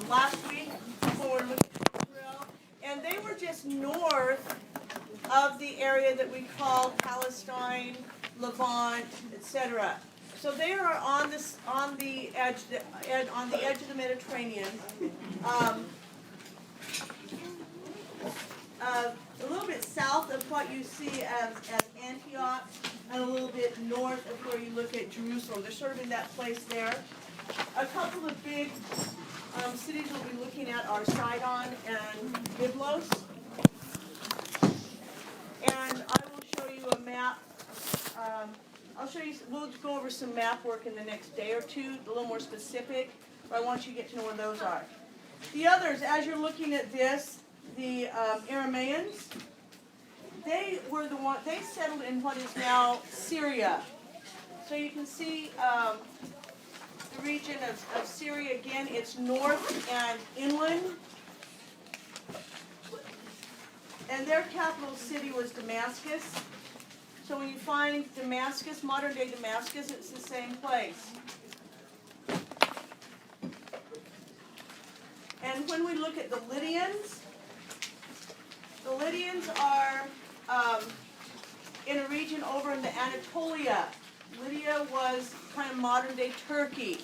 last week when we were looking at Israel, and they were just north of the area that we call Palestine, Levant, etc. So they are on the edge of the Mediterranean. A little bit south of what you see as Antioch, and a little bit north of where you look at Jerusalem. They're sort of in that place there. A couple of big cities we'll be looking at are Sidon and Byblos. And I will show you a map. We'll go over some map work in the next day or two, a little more specific, but I want you to get to know where those are. The others, as you're looking at this, the Aramaeans, they settled in what is now Syria. So you can see the region of Syria again. It's north and inland. And their capital city was Damascus. So when you find Damascus, modern day Damascus, it's the same place. And when we look at the Lydians are in a region over in the Anatolia. Lydia was kind of modern day Turkey.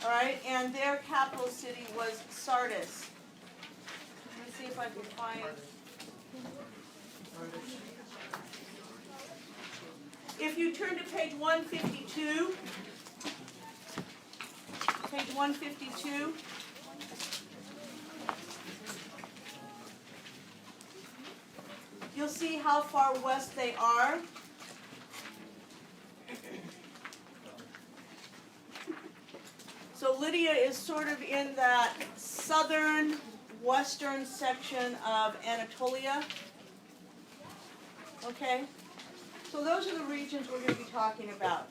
All right, and their capital city was Sardis. Let me see if I can find. If you turn to page 152, you'll see how far west they are. So Lydia is sort of in that southern, western section of Anatolia. Okay? So those are the regions we're going to be talking about,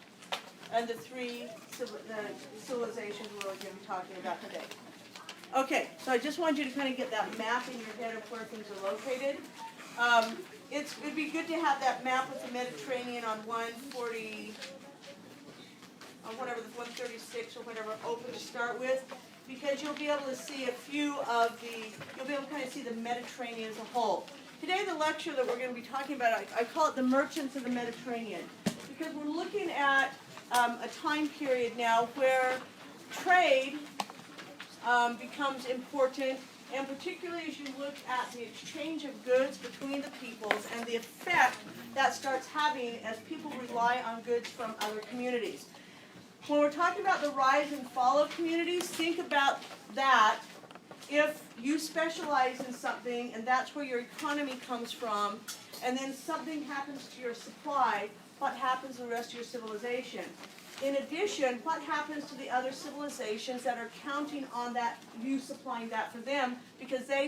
and the three civilizations we're going to be talking about today. Okay, so I just wanted you to kind of get that map in your head of where things are located. It'd be good to have that map with the Mediterranean on 140, on whatever, the 136 or whatever, open to start with, because you'll be able to see you'll be able to kind of see the Mediterranean as a whole. Today the lecture that we're going to be talking about, I call it the Merchants of the Mediterranean, because we're looking at a time period now where trade becomes important, and particularly as you look at the exchange of goods between the peoples and the effect that starts having as people rely on goods from other communities. When we're talking about the rise and fall of communities, think about that. If you specialize in something and that's where your economy comes from, and then something happens to your supply, what happens to the rest of your civilization? In addition, what happens to the other civilizations that are counting on that, you supplying that for them, because they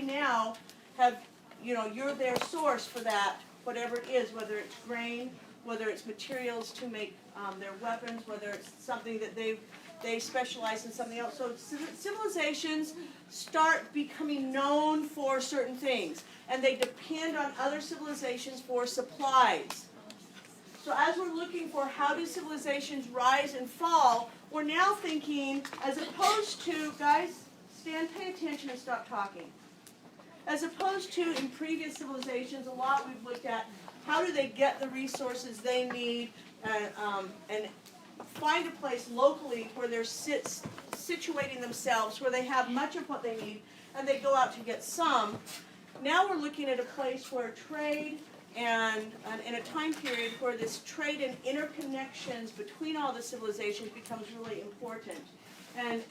now have, you're their source for that, whatever it is, whether it's grain, whether it's materials to make their weapons, whether it's something that they specialize in something else. So civilizations start becoming known for certain things, and they depend on other civilizations for supplies. So as we're looking for how do civilizations rise and fall, we're now thinking, as opposed to, guys, stand, pay attention and stop talking. As opposed to in previous civilizations, a lot we've looked at, how do they get the resources they need and find a place locally where they're situating themselves, where they have much of what they need, and they go out to get some. Now we're looking at a place where trade and in a time period where this trade and interconnections between all the civilizations becomes really important. And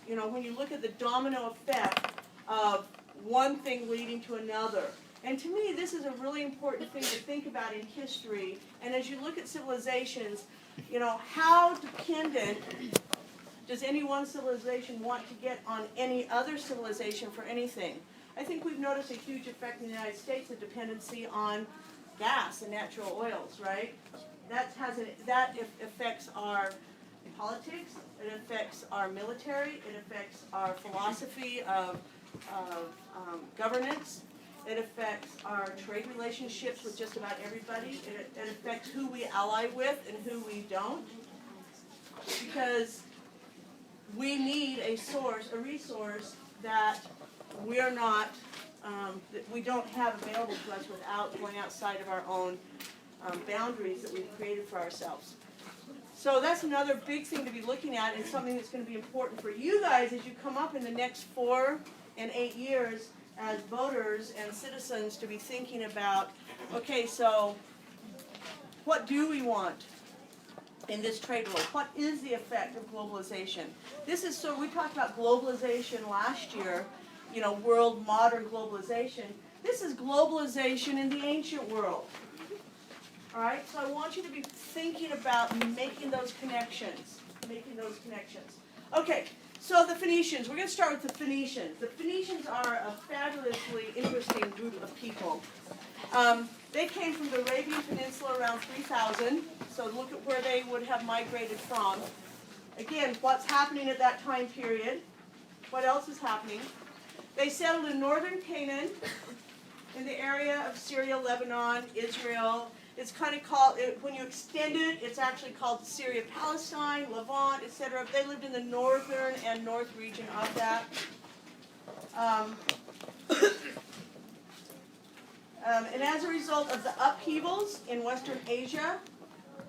when you look at the domino effect of one thing leading to another. And to me, this is a really important thing to think about in history. And as you look at civilizations, how dependent does any one civilization want to get on any other civilization for anything? I think we've noticed a huge effect in the United States of dependency on gas and natural oils, right? That affects our politics, it affects our military, it affects our philosophy of governance, it affects our trade relationships with just about everybody, it affects who we ally with and who we don't, because we need a resource that we're not, that we don't have available to us without going outside of our own boundaries that we've created for ourselves. So that's another big thing to be looking at, and something that's going to be important for you guys as you come up in the next 4 and 8 years as voters and citizens, to be thinking about, okay, so what do we want in this trade world? What is the effect of globalization? This is, so we talked about globalization last year, you know, world modern globalization. This is globalization in the ancient world. All right, so I want you to be thinking about making those connections, Okay, so the Phoenicians, we're going to start with the Phoenicians. The Phoenicians are a fabulously interesting group of people. They came from the Arabian Peninsula around 3000, so look at where they would have migrated from. Again, what's happening at that time period? What else is happening? They settled in northern Canaan, in the area of Syria, Lebanon, Israel. It's kind of called, when you extend it, it's actually called Syria, Palestine, Levant, etc. They lived in the northern and north region of that. And as a result of the upheavals in Western Asia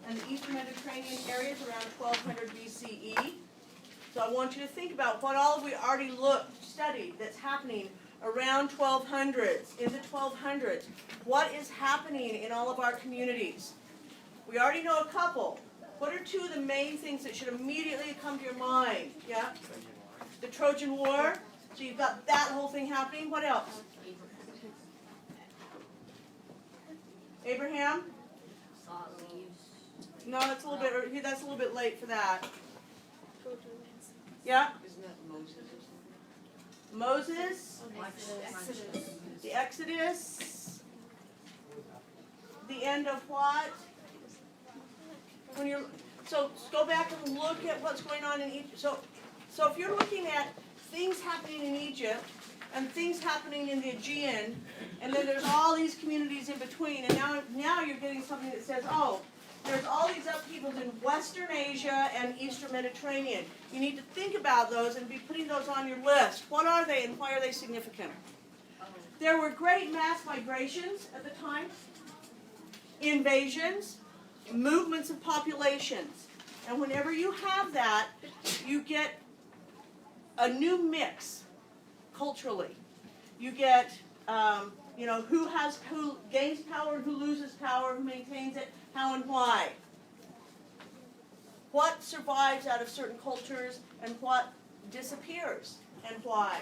and the Eastern Mediterranean areas around 1200 BCE, so I want you to think about what all we already studied that's happening around 1200s, in the 1200s. What is happening in all of our communities? We already know a couple. What are two of the main things that should immediately come to your mind? Yeah? The Trojan War. So you've got that whole thing happening. What else? Abraham? No, that's a little bit late for that. Yeah? Isn't that Moses? Moses, Exodus. the Exodus, the end of what? So go back and look at what's going on in Egypt. So if you're looking at things happening in Egypt and things happening in the Aegean, and then there's all these communities in between, and now you're getting something that says, oh, there's all these upheavals in Western Asia and Eastern Mediterranean. You need to think about those and be putting those on your list. What are they and why are they significant? There were great mass migrations at the time, invasions, movements of populations. And whenever you have that, you get a new mix culturally. You get, who gains power and who loses power, who maintains it, how and why. What survives out of certain cultures and what disappears and why.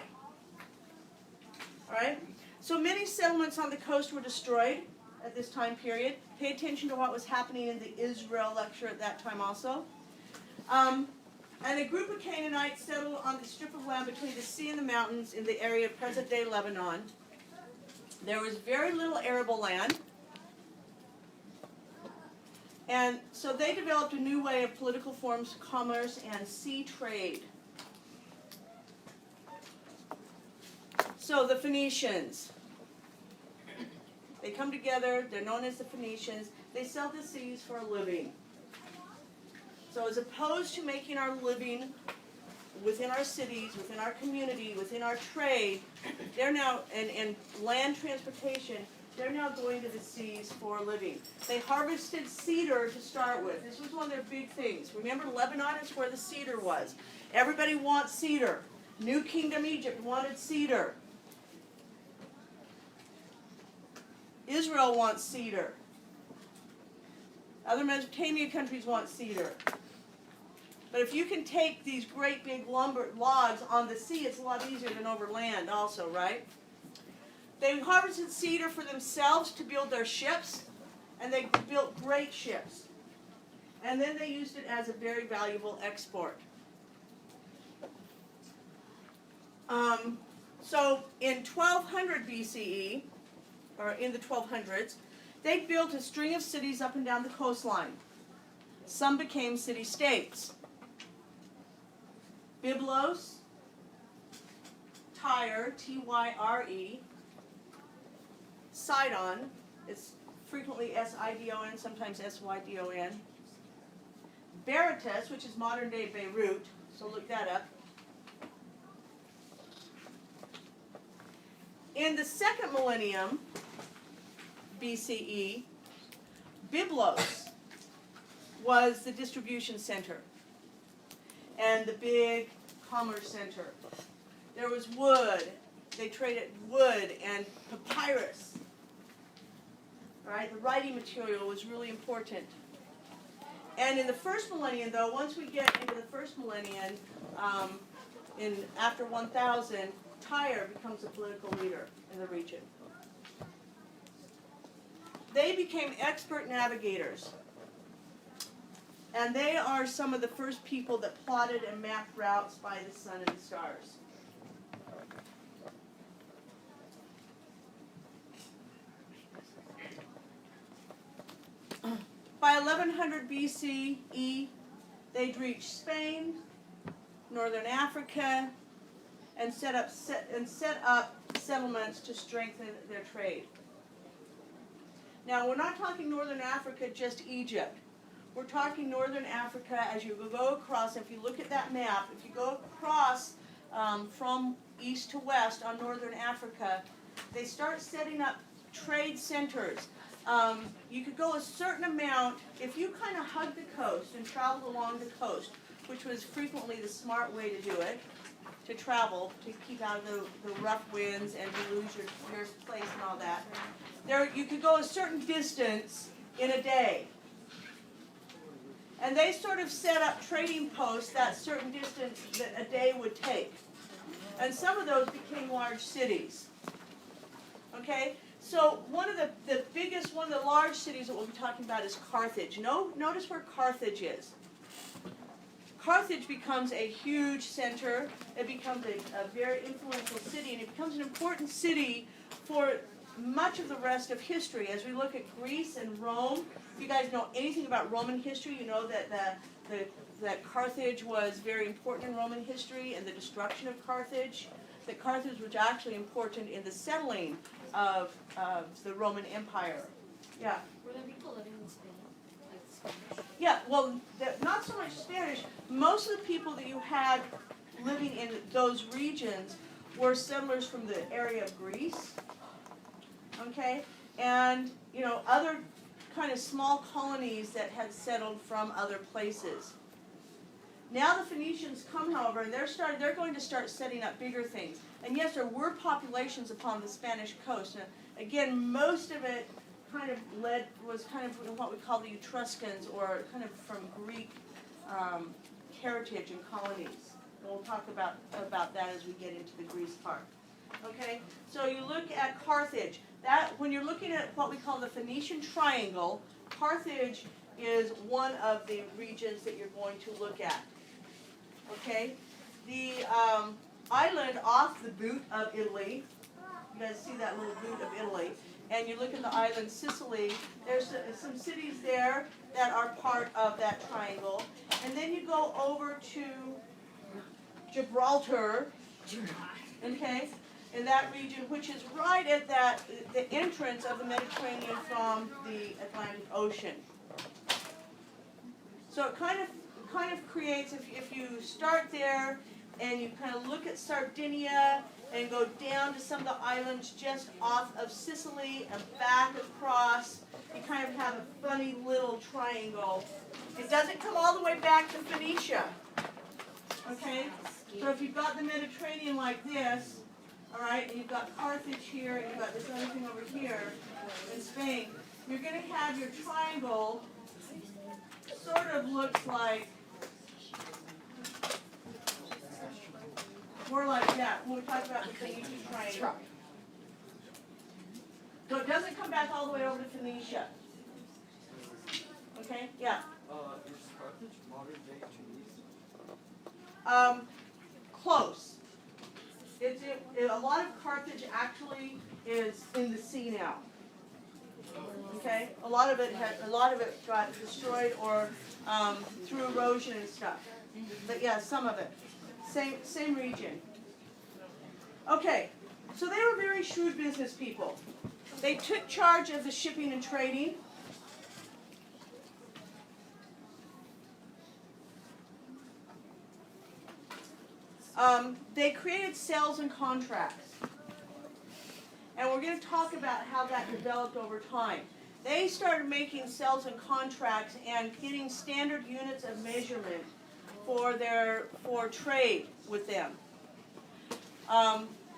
All right? So many settlements on the coast were destroyed at this time period. Pay attention to what was happening in the Israel lecture at that time also. And a group of Canaanites settled on the strip of land between the sea and the mountains in the area of present-day Lebanon. There was very little arable land. And so they developed a new way of political forms, commerce, and sea trade. So the Phoenicians, they come together, they're known as the Phoenicians, they sell the seas for a living. So as opposed to making our living within our cities, within our community, within our trade, they're now, and land transportation, they're now going to the seas for a living. They harvested cedar to start with. This was one of their big things. Remember, Lebanon is where the cedar was. Everybody wants cedar. New Kingdom Egypt wanted cedar. Israel wants cedar. Other Mesopotamian countries want cedar. But if you can take these great big lumber logs on the sea, it's a lot easier than over land also, right? They harvested cedar for themselves to build their ships, and they built great ships. And then they used it as a very valuable export. So in 1200 BCE, or in the 1200s, they built a string of cities up and down the coastline. Some became city-states. Byblos, Tyre, T-Y-R-E, Sidon, it's frequently S-I-D-O-N, sometimes S-Y-D-O-N. Berytus, which is modern-day Beirut, so look that up. In the second millennium, BCE, Byblos was the distribution center and the big commerce center. There was wood. They traded wood and papyrus. Right? The writing material was really important. And in the first millennium, though, once we get into the first millennium, after 1000, Tyre becomes a political leader in the region. They became expert navigators. And they are some of the first people that plotted and mapped routes by the sun and the stars. By 1100 BCE, they'd reached Spain, northern Africa, and set up settlements to strengthen their trade. Now, we're not talking northern Africa, just Egypt. We're talking northern Africa as you go across. If you look at that map, if you go across from east to west on northern Africa, they start setting up trade centers. You could go a certain amount, if you kind of hugged the coast and traveled along the coast, which was frequently the smart way to do it, to travel, to keep out of the rough winds and to lose your place and all that. You could go a certain distance in a day. And they sort of set up trading posts that certain distance that a day would take. And some of those became large cities. Okay? So one of the large cities that we'll be talking about is Carthage. Notice where Carthage is. Carthage becomes a huge center. It becomes a very influential city, and it becomes an important city for much of the rest of history. As we look at Greece and Rome, if you guys know anything about Roman history, you know that Carthage was very important in Roman history and the destruction of Carthage. That Carthage was actually important in the settling of the Roman Empire. Yeah. Were there people living in Spain? Like Spanish? Yeah, well, not so much Spanish. Most of the people that you had living in those regions were settlers from the area of Greece, okay, and other kind of small colonies that had settled from other places. Now the Phoenicians come, however, and they're going to start setting up bigger things. And yes, there were populations upon the Spanish coast. And again, most of it was kind of what we call the Etruscans, or kind of from Greek heritage and colonies. And we'll talk about that as we get into the Greece part. Okay, so you look at Carthage. When you're looking at what we call the Phoenician Triangle, Carthage is one of the regions that you're going to look at. Okay, the island off the boot of Italy. You guys see that little boot of Italy, and you look at the island Sicily. There's some cities there that are part of that triangle, and then you go over to Gibraltar. Okay, in that region, which is right at the entrance of the Mediterranean from the Atlantic Ocean. So it kind of creates, if you start there and you kind of look at Sardinia and go down to some of the islands just off of Sicily and back across, you kind of have a funny little triangle. It doesn't come all the way back to Phoenicia. Okay? So if you've got the Mediterranean like this, all right, and you've got Carthage here, and you've got this other thing over here in Spain, you're going to have your triangle sort of looks like, more like that when we talk about the Phoenician triangle. So it doesn't come back all the way over to Phoenicia. Okay? Yeah. Is Carthage modern day Tunisia? Close. A lot of Carthage actually is in the sea now. Okay, a lot of it got destroyed or through erosion and stuff. But yeah, some of it, same region. Okay, so they were very shrewd business people. They took charge of the shipping and trading. They created sales and contracts. And we're going to talk about how that developed over time. They started making sales and contracts and getting standard units of measurement for trade with them.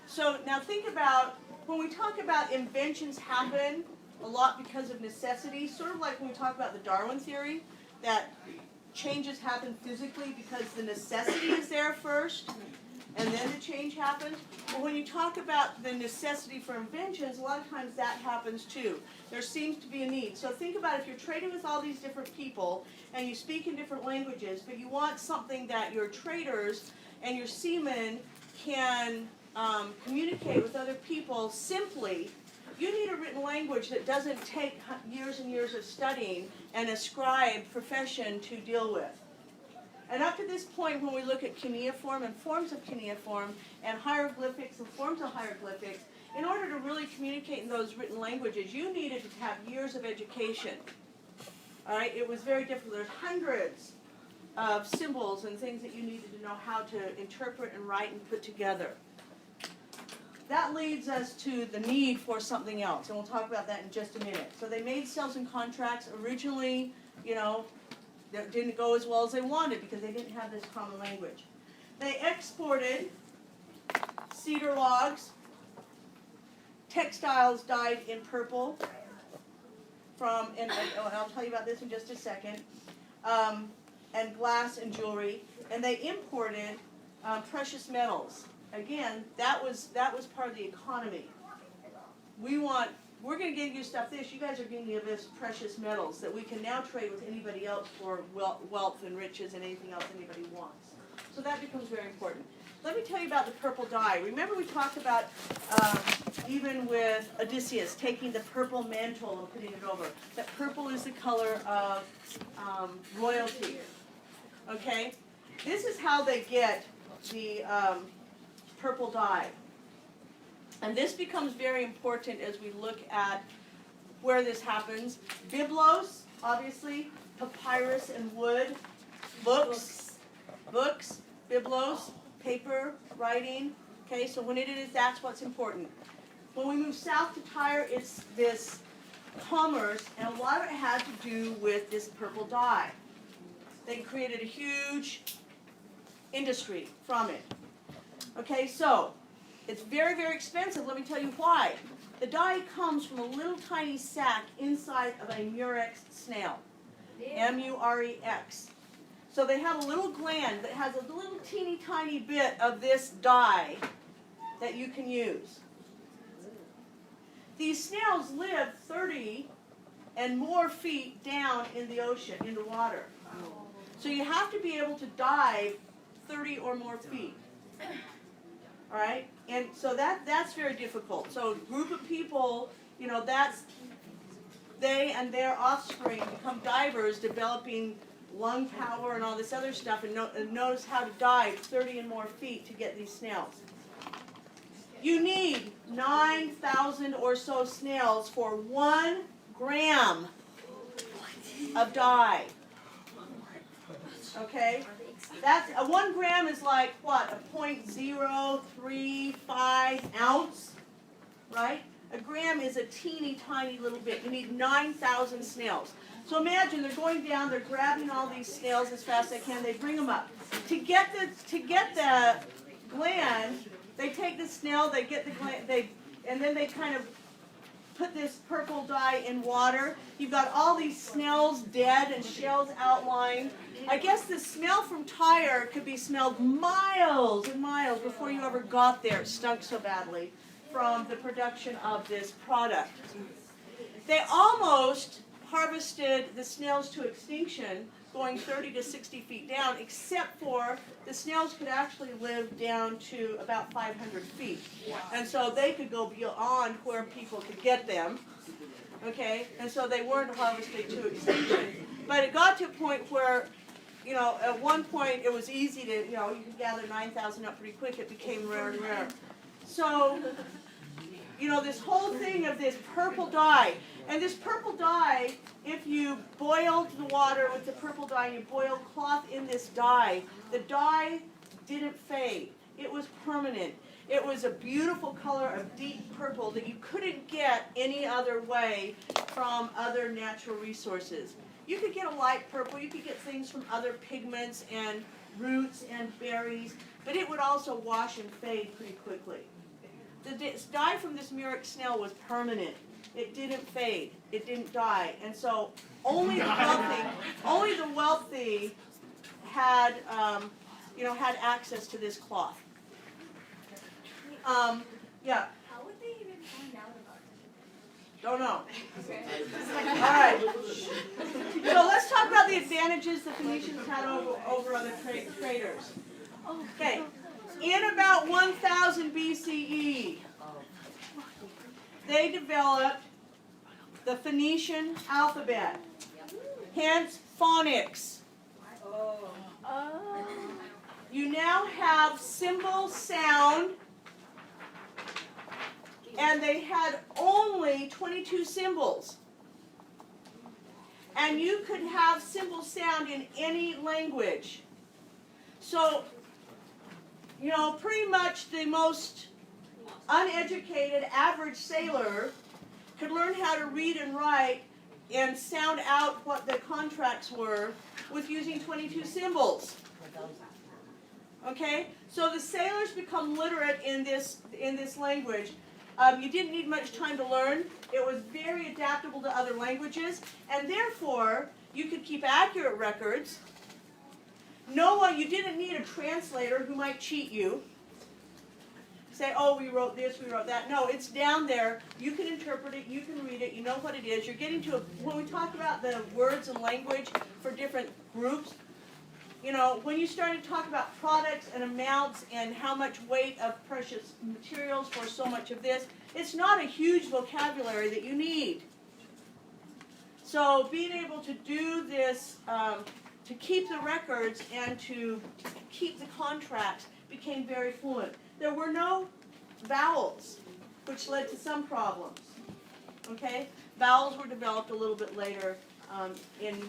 So now think about, when we talk about inventions happen a lot because of necessity, sort of like when we talk about the Darwin theory, that changes happen physically because the necessity is there first, and then the change happens. But when you talk about the necessity for inventions, a lot of times that happens too. There seems to be a need. So think about if you're trading with all these different people, and you speak in different languages, but you want something that your traders and your seamen can communicate with other people simply, you need a written language that doesn't take years and years of studying and a scribe profession to deal with. And up to this point, when we look at cuneiform and forms of cuneiform and hieroglyphics and forms of hieroglyphics, in order to really communicate in those written languages, you needed to have years of education. All right, it was very difficult. There's hundreds of symbols and things that you needed to know how to interpret and write and put together. That leads us to the need for something else, and we'll talk about that in just a minute. So they made sales and contracts. Originally, that didn't go as well as they wanted because they didn't have this common language. They exported cedar logs, textiles dyed in purple, and I'll tell you about this in just a second, and glass and jewelry, and they imported precious metals. Again, that was part of the economy. We're going to give you stuff you guys are going to give us precious metals that we can now trade with anybody else for wealth and riches and anything else anybody wants. So that becomes very important. Let me tell you about the purple dye. Remember we talked about, even with Odysseus, taking the purple mantle and putting it over. That purple is the color of royalty. Okay? This is how they get the purple dye. And this becomes very important as we look at where this happens. Byblos, obviously, papyrus and wood, books, byblos, paper, writing. Okay, so when it is, that's what's important. When we move south to Tyre, it's this commerce, and a lot of it had to do with this purple dye. They created a huge industry from it. Okay, so it's very, very expensive. Let me tell you why. The dye comes from a little tiny sac inside of a murex snail. M-U-R-E-X. So they have a little gland that has a little teeny tiny bit of this dye that you can use. These snails live 30 and more feet down in the ocean, in the water. So you have to be able to dive 30 or more feet. All right? And so that's very difficult. So a group of people, they and their offspring become divers, developing lung power and all this other stuff, and notice how to dive 30 and more feet to get these snails. You need 9,000 or so snails for 1 gram of dye. Okay? That's 1 gram is like what? A 0.035 ounce, right? A gram is a teeny tiny little bit. You need 9,000 snails. So imagine they're going down, they're grabbing all these snails as fast as they can, they bring them up. To get the gland, they take the snail, they get the gland, and then they kind of put this purple dye in water. You've got all these snails dead and shells outlined. I guess the smell from Tyre could be smelled miles and miles before you ever got there. It stunk so badly from the production of this product. They almost harvested the snails to extinction, going 30 to 60 feet down, except for the snails could actually live down to about 500 feet. And so they could go beyond where people could get them. Okay? And so they weren't harvested to extinction. But it got to a point where, at one point it was easy to, you could gather 9,000 up pretty quick. It became rare and rare. So, this whole thing of this purple dye. And this purple dye, if you boiled the water with the purple dye and you boiled cloth in this dye, the dye didn't fade. It was permanent. It was a beautiful color of deep purple that you couldn't get any other way from other natural resources. You could get a light purple, you could get things from other pigments and roots and berries, but it would also wash and fade pretty quickly. The dye from this Murex snail was permanent. It didn't fade. It didn't die. And so only the wealthy had, had access to this cloth. Yeah, How would they even find out about don't know. it? All right. So let's talk about the advantages the Phoenicians had over other traders. Okay. In about 1000 BCE, they developed the Phoenician alphabet, hence phonics. You now have symbol sound, and they had only 22 symbols. And you could have symbol sound in any language. So, pretty much the most uneducated average sailor could learn how to read and write and sound out what the contracts were with using 22 symbols. Okay? So the sailors become literate in this language. You didn't need much time to learn. It was very adaptable to other languages, and therefore you could keep accurate records. You didn't need a translator who might cheat you. Say, oh, we wrote this, we wrote that. No, it's down there. You can interpret it, you can read it, you know what it is. You're getting to when we talk about the words and language for different groups, when you start to talk about products and amounts and how much weight of precious materials for so much of this, it's not a huge vocabulary that you need. So being able to do this, to keep the records and to keep the contracts became very fluent. There were no vowels, which led to some problems. Okay? Vowels were developed a little bit later in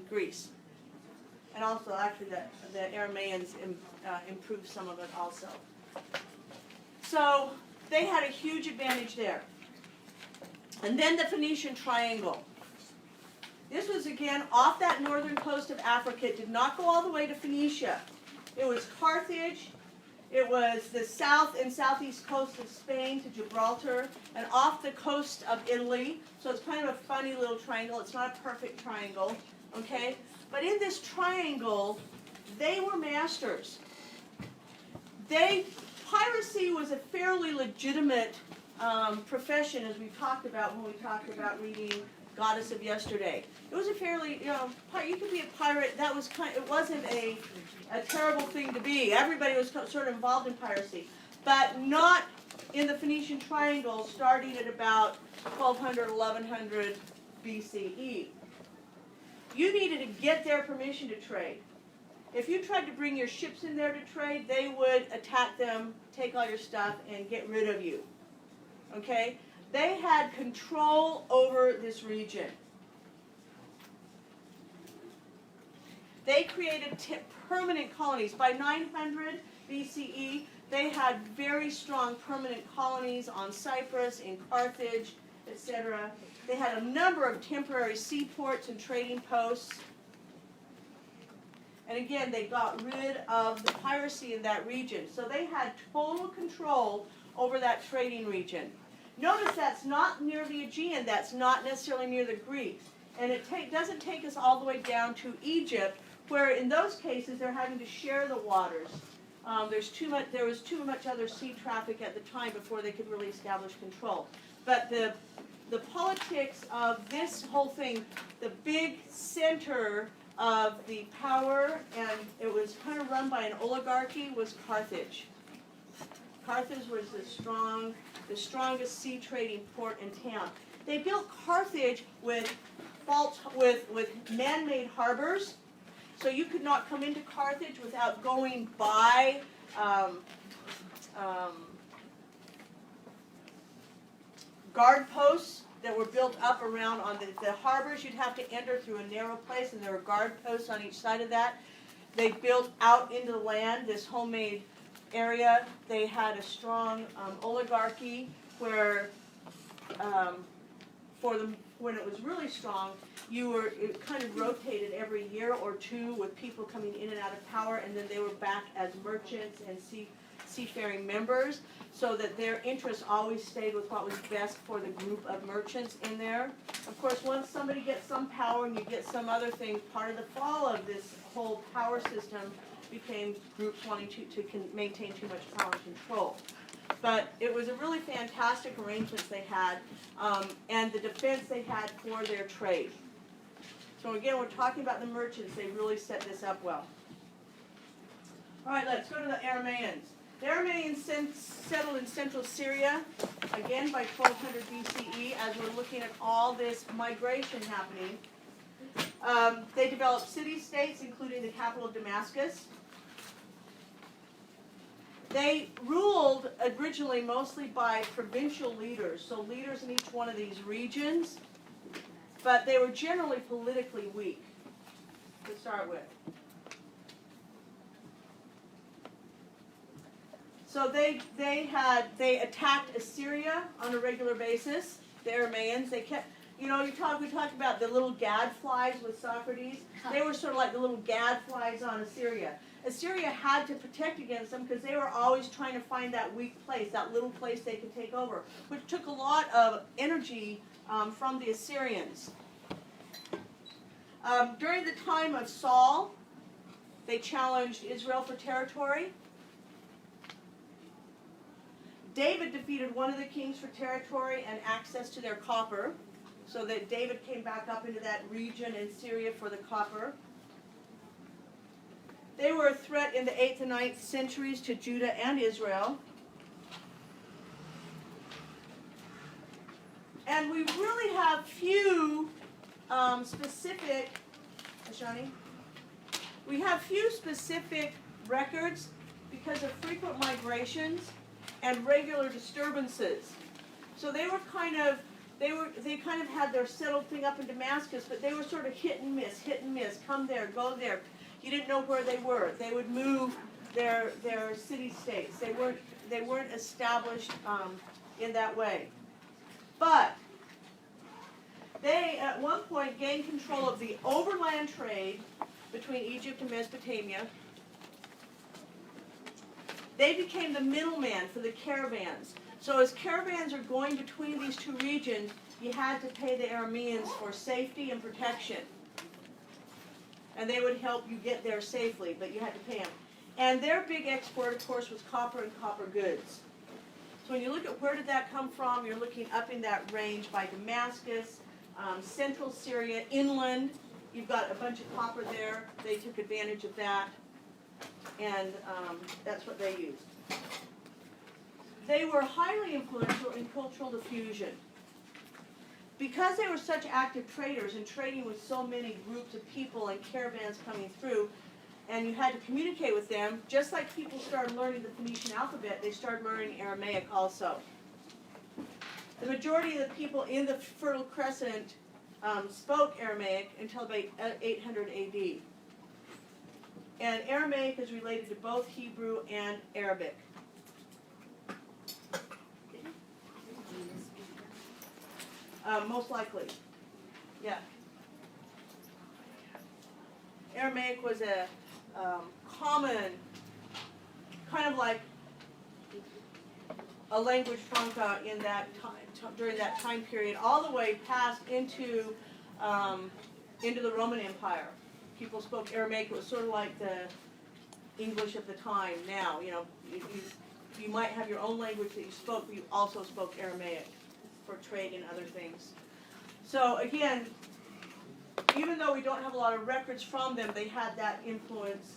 Greece. And also, actually, the Aramaeans improved some of it also. So they had a huge advantage there. And then the Phoenician Triangle. This was, again, off that northern coast of Africa. It did not go all the way to Phoenicia. It was Carthage. It was the south and southeast coast of Spain to Gibraltar, and off the coast of Italy. So it's kind of a funny little triangle. It's not a perfect triangle, okay? But in this triangle, they were masters. Piracy was a fairly legitimate profession, as we talked about when we talked about reading Goddess of Yesterday. It was a fairly, you could be a pirate. That was it wasn't a terrible thing to be. Everybody was sort of involved in piracy, but not in the Phoenician Triangle, starting at about 1200, 1100 BCE. You needed to get their permission to trade. If you tried to bring your ships in there to trade, they would attack them, take all your stuff, and get rid of you. Okay? They had control over this region. They created permanent colonies. By 900 BCE, they had very strong permanent colonies on Cyprus, in Carthage, etc. They had a number of temporary seaports and trading posts. And again, they got rid of the piracy in that region. So they had total control over that trading region. Notice that's not near the Aegean, that's not necessarily near the Greeks. And it doesn't take us all the way down to Egypt, where in those cases they're having to share the waters. There was too much other sea traffic at the time before they could really establish control. But the politics of this whole thing, the big center of the power, and it was kind of run by an oligarchy, was Carthage. Carthage was the strongest sea trading port in town. They built Carthage with man-made harbors, so you could not come into Carthage without going by guard posts that were built up around on the harbors. You'd have to enter through a narrow place, and there were guard posts on each side of that. They built out into the land this homemade area. They had a strong oligarchy where, when it was really strong, it kind of rotated every year or two with people coming in and out of power, and then they were back as merchants and seafaring members, so that their interests always stayed with what was best for the group of merchants in there. Of course, once somebody gets some power and you get some other thing, part of the fall of this whole power system became groups wanting to maintain too much power and control. But it was a really fantastic arrangements they had, and the defense they had for their trade. So again, we're talking about the merchants. They really set this up well. All right, let's go to the Aramaeans. The Aramaeans settled in central Syria, again by 1200 BCE, as we're looking at all this migration happening. They developed city-states, including the capital of Damascus. They ruled originally mostly by provincial leaders, so leaders in each one of these regions, but they were generally politically weak to start with. So they attacked Assyria on a regular basis. The Aramaeans, we talked about the little gadflies with Socrates. They were sort of like the little gadflies on Assyria. Assyria had to protect against them because they were always trying to find that weak place, that little place they could take over, which took a lot of energy from the Assyrians. During the time of Saul, they challenged Israel for territory. David defeated one of the kings for territory and access to their copper, so that David came back up into that region in Syria for the copper. They were a threat in the 8th and 9th centuries to Judah and Israel. And we really have few specific records because of frequent migrations and regular disturbances. So they kind of had their settled thing up in Damascus, but they were sort of hit and miss, come there, go there. You didn't know where they were. They would move their city-states. They weren't established in that way. But they, at one point, gained control of the overland trade between Egypt and Mesopotamia. They became the middleman for the caravans. So as caravans are going between these two regions, you had to pay the Arameans for safety and protection. And they would help you get there safely, but you had to pay them. And their big export, of course, was copper and copper goods. So when you look at where did that come from, you're looking up in that range by Damascus, central Syria, inland. You've got a bunch of copper there. They took advantage of that, and that's what they used. They were highly influential in cultural diffusion. Because they were such active traders and trading with so many groups of people and caravans coming through, and you had to communicate with them, just like people started learning the Phoenician alphabet, they started learning Aramaic also. The majority of the people in the Fertile Crescent spoke Aramaic until about 800 AD. And Aramaic is related to both Hebrew and Arabic. Most likely, yeah. Aramaic was a common, kind of like a language franca in that time, during that time period, all the way past into the Roman Empire. People spoke Aramaic. It was sort of like the English of the time. Now, you might have your own language that you spoke, but you also spoke Aramaic for trade and other things. So again, even though we don't have a lot of records from them, they had that influence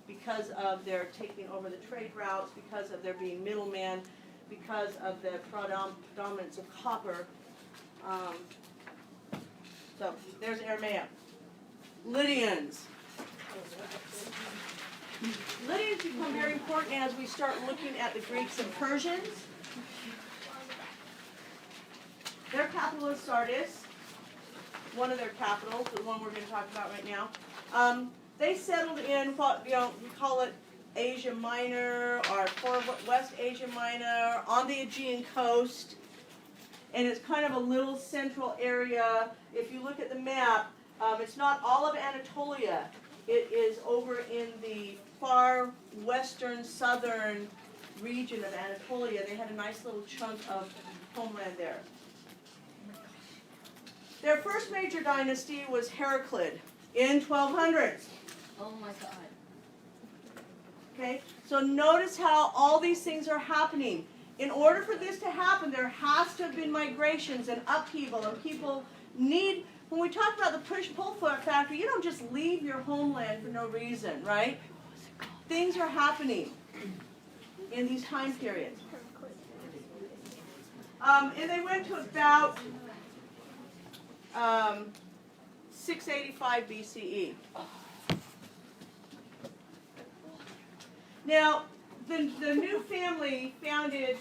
because of their taking over the trade routes, because of their being middlemen, because of the predominance of copper. So there's Aramaic. Lydians. Lydians become very important as we start looking at the Greeks and Persians. Their capital is Sardis, one of their capitals, the one we're going to talk about right now. they settled in what, we call it Asia Minor or West Asia Minor on the Aegean coast. And it's kind of a little central area. If you look at the map, it's not all of Anatolia. It is over in the far western, southern region of Anatolia. They had a nice little chunk of homeland there. Their first major dynasty was Heraclid in 1200s. Oh my god. Okay, so notice how all these things are happening. In order for this to happen, there has to have been migrations and upheaval, and people need, when we talk about the push-pull factor, you don't just leave your homeland for no reason, right? Things are happening in these time periods. And they went to about 685 BCE. Now, the new family founded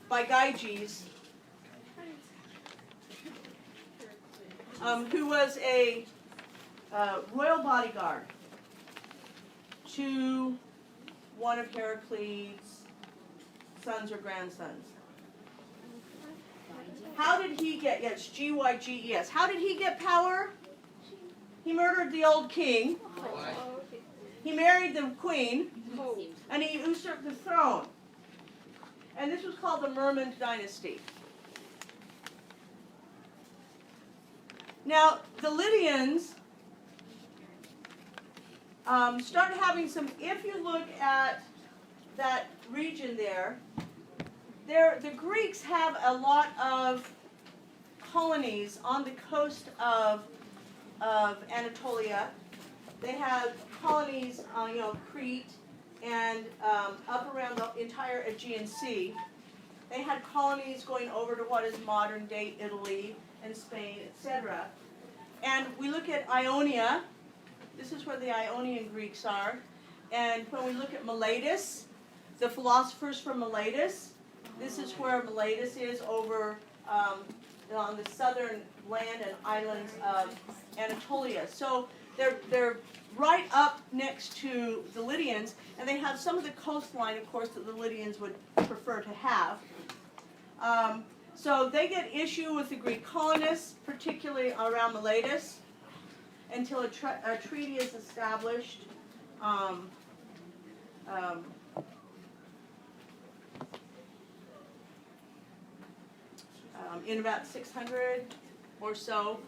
by Gyges, who was a royal bodyguard to one of Heracles' sons or grandsons. How did he get, yes, Gyges, how did he get power? He murdered the old king. He married the queen, and he usurped the throne. And this was called the Merman dynasty. Now, the Lydians started having some, if you look at that region there, the Greeks have a lot of colonies on the coast of Anatolia. They have colonies on, Crete and up around the entire Aegean Sea. They had colonies going over to what is modern-day Italy and Spain, etc. And we look at Ionia. This is where the Ionian Greeks are. And when we look at Miletus, the philosophers from Miletus, this is where Miletus is over on the southern land and islands of Anatolia. So they're right up next to the Lydians, and they have some of the coastline, of course, that the Lydians would prefer to have. So they get issue with the Greek colonists, particularly around Miletus, until a treaty is established. In about 600 or so.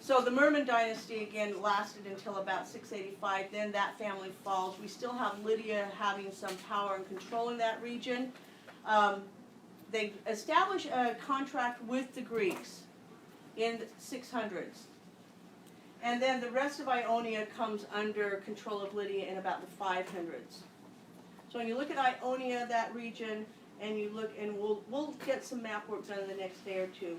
So the Merman dynasty, again, lasted until about 685. Then that family falls. We still have Lydia having some power and control in that region. They establish a contract with the Greeks in the 600s. And then the rest of Ionia comes under control of Lydia in about the 500s. So when you look at Ionia, that region, and you look, and we'll get some map work done in the next day or two.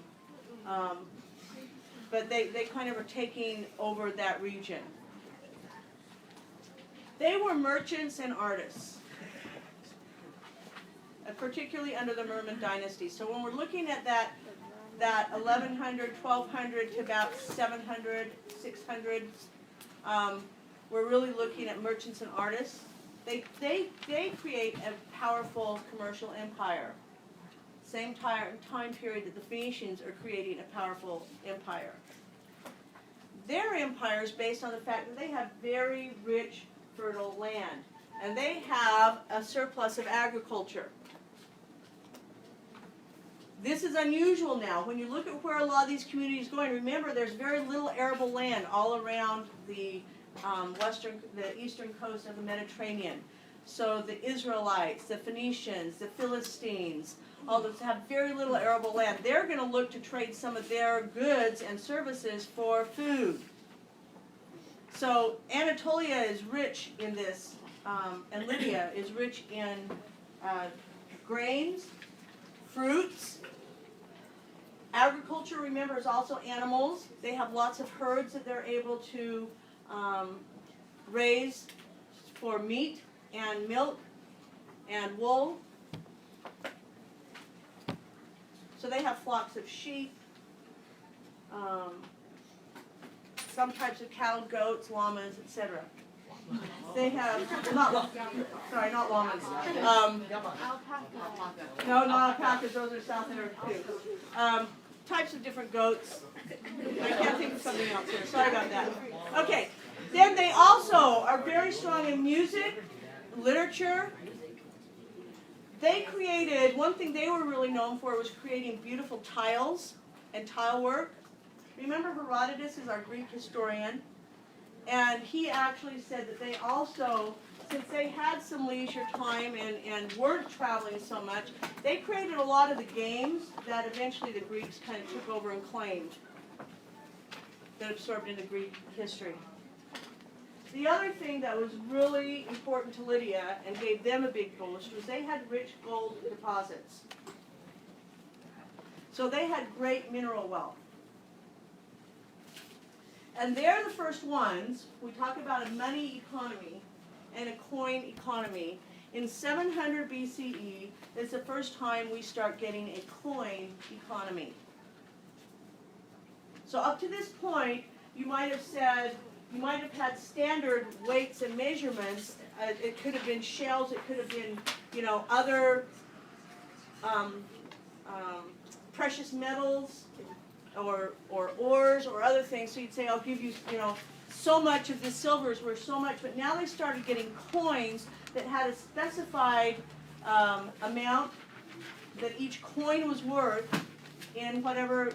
But they kind of are taking over that region. They were merchants and artists, particularly under the Merman dynasty. So when we're looking at that 1100, 1200 to about 700, 600, we're really looking at merchants and artists. They create a powerful commercial empire. Same time period that the Phoenicians are creating a powerful empire. Their empire is based on the fact that they have very rich, fertile land, and they have a surplus of agriculture. This is unusual now. When you look at where a lot of these communities are going, remember there's very little arable land all around the eastern coast of the Mediterranean. So the Israelites, the Phoenicians, the Philistines, all those have very little arable land. They're going to look to trade some of their goods and services for food. So Anatolia is rich in this, and Lydia is rich in grains, fruits. Agriculture, remember, is also animals. They have lots of herds that they're able to raise for meat and milk and wool. So they have flocks of sheep. some types of cattle, goats, llamas, etc. They have, not llamas. No, not alpacas, those are South American too. Types of different goats. I can't think of something else here, sorry about that. Okay, then they also are very strong in music, literature. They created, one thing they were really known for was creating beautiful tiles and tile work. Remember Herodotus is our Greek historian, and he actually said that they also, since they had some leisure time and weren't traveling so much, they created a lot of the games that eventually the Greeks kind of took over and claimed, that absorbed into Greek history. The other thing that was really important to Lydia and gave them a big boost was they had rich gold deposits. So they had great mineral wealth. And they're the first ones, we talk about a money economy and a coin economy. In 700 BCE is the first time we start getting a coin economy. So up to this point, you might have said, you might have had standard weights and measurements. It could have been shells, it could have been, other precious metals or ores or other things. So you'd say, I'll give you, so much of the silver is worth so much. But now they started getting coins that had a specified amount that each coin was worth in whatever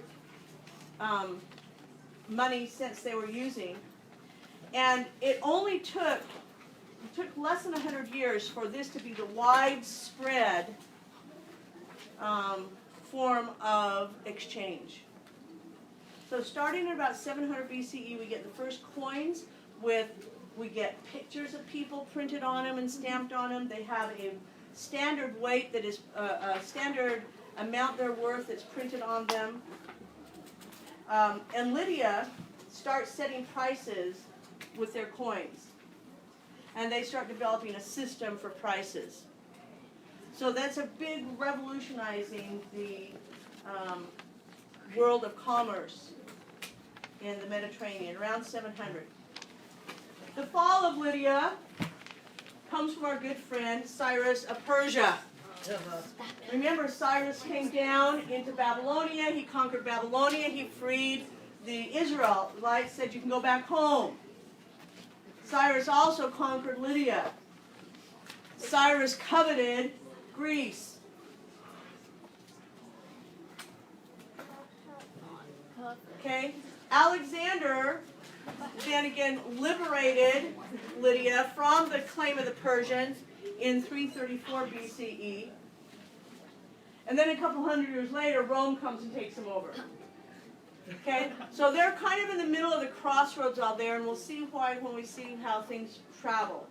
money cents they were using. And it only took less than 100 years for this to be the widespread form of exchange. So starting at about 700 BCE, we get the first coins we get pictures of people printed on them and stamped on them. They have a standard weight that is a standard amount they're worth that's printed on them. And Lydia starts setting prices with their coins. And they start developing a system for prices. So that's a big revolutionizing the world of commerce in the Mediterranean, around 700. The fall of Lydia comes from our good friend Cyrus of Persia. Remember, Cyrus came down into Babylonia, he conquered Babylonia, he freed the Israelites, said you can go back home. Cyrus also conquered Lydia. Cyrus coveted Greece. Okay? Alexander then again liberated Lydia from the claim of the Persians in 334 BCE. And then a couple hundred years later, Rome comes and takes them over. Okay? So they're kind of in the middle of the crossroads out there, and we'll see why when we see how things travel.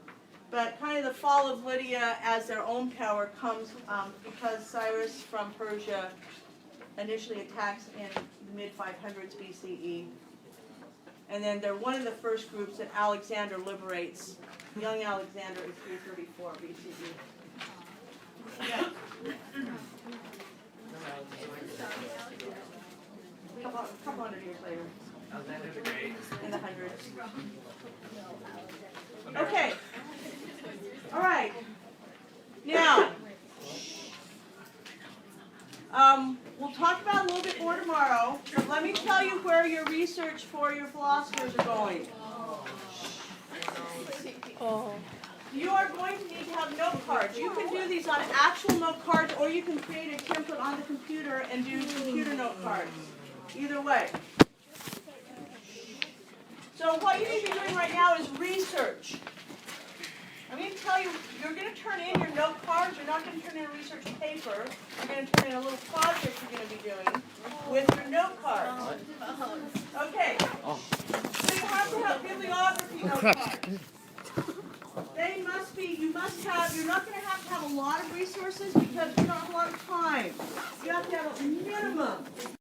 But kind of the fall of Lydia as their own power comes because Cyrus from Persia initially attacks in the mid-500s BCE. And then they're one of the first groups that Alexander liberates. Young Alexander in 334 BCE. Yeah. A couple hundred years later. Alexander the Great. In the hundreds. Okay. All right. Now, we'll talk about a little bit more tomorrow, but let me tell you where your research for your philosophers are going. You are going to need to have note cards. You can do these on actual note cards, or you can create a template on the computer and do computer note cards. Either way. So what you need to be doing right now is research. I'm going to tell you, you're going to turn in your note cards. You're not going to turn in a research paper. You're going to turn in a little project you're going to be doing with your note cards. Okay. So you have to have bibliography note cards. They must be, you're not going to have a lot of resources because you don't have a lot of time. You have to have a minimum